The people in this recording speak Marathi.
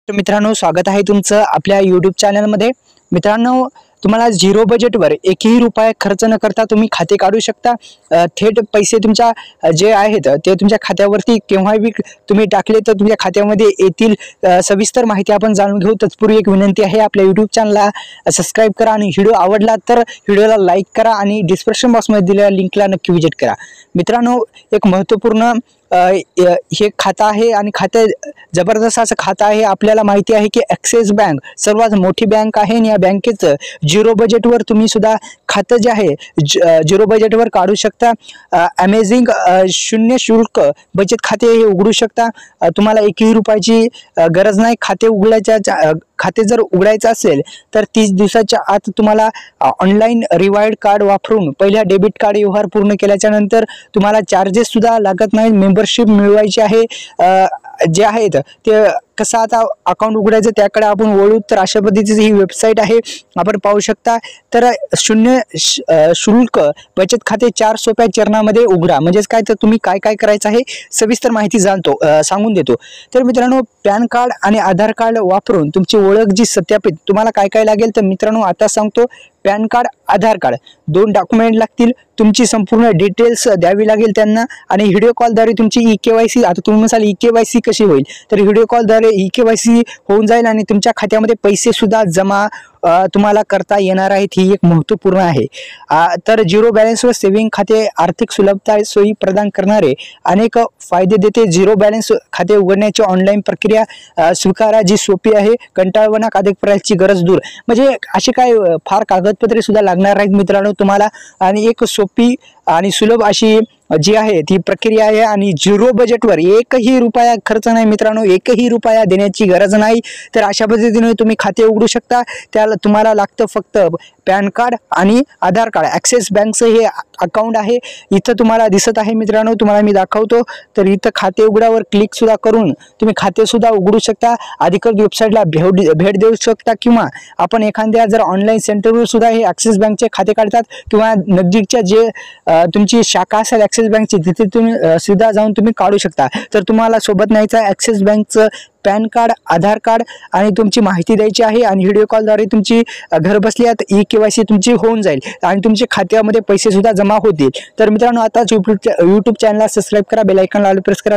तर मित्रांनो, स्वागत आहे तुमचं आपल्या YouTube चॅनलमध्ये। मित्रांनो, तुम्हाला झिरो बजेटवर एकही रुपया खर्च न करता तुम्ही खाते काढू शकता। थेट पैसे तुमच्या जे आहेत ते तुमच्या खात्यावरती केव्हाही तुम्ही टाकले तर तुमच्या खात्यामध्ये येतील। सविस्तर माहिती आपण जाणून घेऊ। तत्पूर्वी एक विनंती आहे, आपल्या YouTube चॅनलला सबस्क्राइब करा आणि व्हिडिओ आवडला तर व्हिडिओला लाईक करा आणि डिस्क्रिप्शन बॉक्समध्ये दिलेल्या लिंकला नक्की विजिट करा। मित्रांनो, एक महत्त्वपूर्ण हे खाता आहे आणि खाते जबरदस्त असं खाता आहे। आपल्याला माहिती आहे की ॲक्सिस बँक सर्वात मोठी बँक आहे आणि या बँकेचं झिरो बजेटवर तुम्ही सुद्धा खातं जे आहे झिरो बजेटवर काढू शकता। अमेझिंग शून्य शुल्क बचत खाते हे उघडू शकता। तुम्हाला एकही रुपयाची गरज नाही। खाते जर उघडायचं असेल तर 30 दिवसाच्या आत तुम्हाला ऑनलाईन रिवार्ड कार्ड वापरून पहिल्या डेबिट कार्ड व्यवहार पूर्ण केल्याच्या नंतर तुम्हाला चार्जेस सुद्धा लागत नाही। मेंबरशिप मिळवायची आहे जे आहेत ते कसं आता अकाउंट उघडायचं त्याकडे आपण वळू। तर अशा पद्धतीची ही वेबसाईट आहे, आपण पाहू शकता। तर शून्य शुल्क बचत खाते 4 सोप्या चरणामध्ये उघडा। म्हणजेच काय, तर तुम्ही काय काय करायचं आहे सविस्तर माहिती सांगून देतो। तर मित्रांनो, पॅन कार्ड आणि आधार कार्ड वापरून तुमची ओळख जी सत्यापित तुम्हाला काय काय लागेल तर मित्रांनो आता सांगतो। पॅन कार्ड, आधार कार्ड 2 डॉक्युमेंट लागतील। तुमची संपूर्ण डिटेल्स द्यावी लागेल त्यांना आणि व्हिडिओ कॉलद्वारे तुमची ई-केवायसी। आता तुम्ही म्हणाल ई-केवायसी कशी होईल, तर व्हिडिओ कॉलद्वारे ई-केवायसी होऊन जाईल आणि तुमच्या खात्यामध्ये पैसे सुद्धा जमा तुम्हाला करता येणार आहेत। ही एक महत्त्वपूर्ण आहे। तर झिरो बॅलन्सवर सेव्हिंग खाते आर्थिक सुलभता सोयी प्रदान करणारे अनेक फायदे देते। झिरो बॅलन्स खाते उघडण्याची ऑनलाईन प्रक्रिया स्वीकारा जी सोपी आहे। कंटाळवाणा कागदपत्रांची गरज दूर। म्हणजे असे काय फार कागदपत्रे सुद्धा लागणार नाहीत मित्रांनो तुम्हाला, आणि एक सोपी आणि सुलभ अशी जी आहे ती प्रक्रिया आहे आणि झिरो बजेटवर एकही रुपया खर्च नाही मित्रांनो, एकही रुपया देण्याची गरज नाही। तर अशा पद्धतीने तुम्ही खाते उघडू शकता। त्याला तुम्हाला लागतं फक्त पॅन कार्ड आणि आधार कार्ड। ॲक्सिस बँकचं हे अकाउंट आहे, इथं तुम्हाला दिसत आहे मित्रांनो, तुम्हाला मी दाखवतो। तर इथं खाते उघडावर क्लिक सुद्धा करून तुम्ही खाते सुद्धा उघडू शकता। अधिकृत वेबसाईटला भेट देऊ शकता किंवा आपण एखाद्या जर ऑनलाईन सेंटरवर सुद्धा हे ॲक्सिस बँकचे खाते काढतात किंवा नजदीकच्या जे तुमची शाखा असेल ॲक्सिस बँकची तिथे तुम्ही सुद्धा जाऊन तुम्ही काढू शकता। तर तुम्हाला सोबत न्यायचं आहे ॲक्सिस बँकचं पॅन कार्ड, आधार कार्ड आणि तुमची माहिती द्यायची आहे आणि व्हिडिओ कॉलद्वारे तुमची घर बसल्यात ई-केवायसी तुमची होऊन जाईल आणि तुमच्या खात्यामध्ये पैसे सुद्धा जमा होतील। तर मित्रांनो, आताच YouTube चॅनलला सबस्क्राइब करा, बेल आयकॉनला प्रेस करा।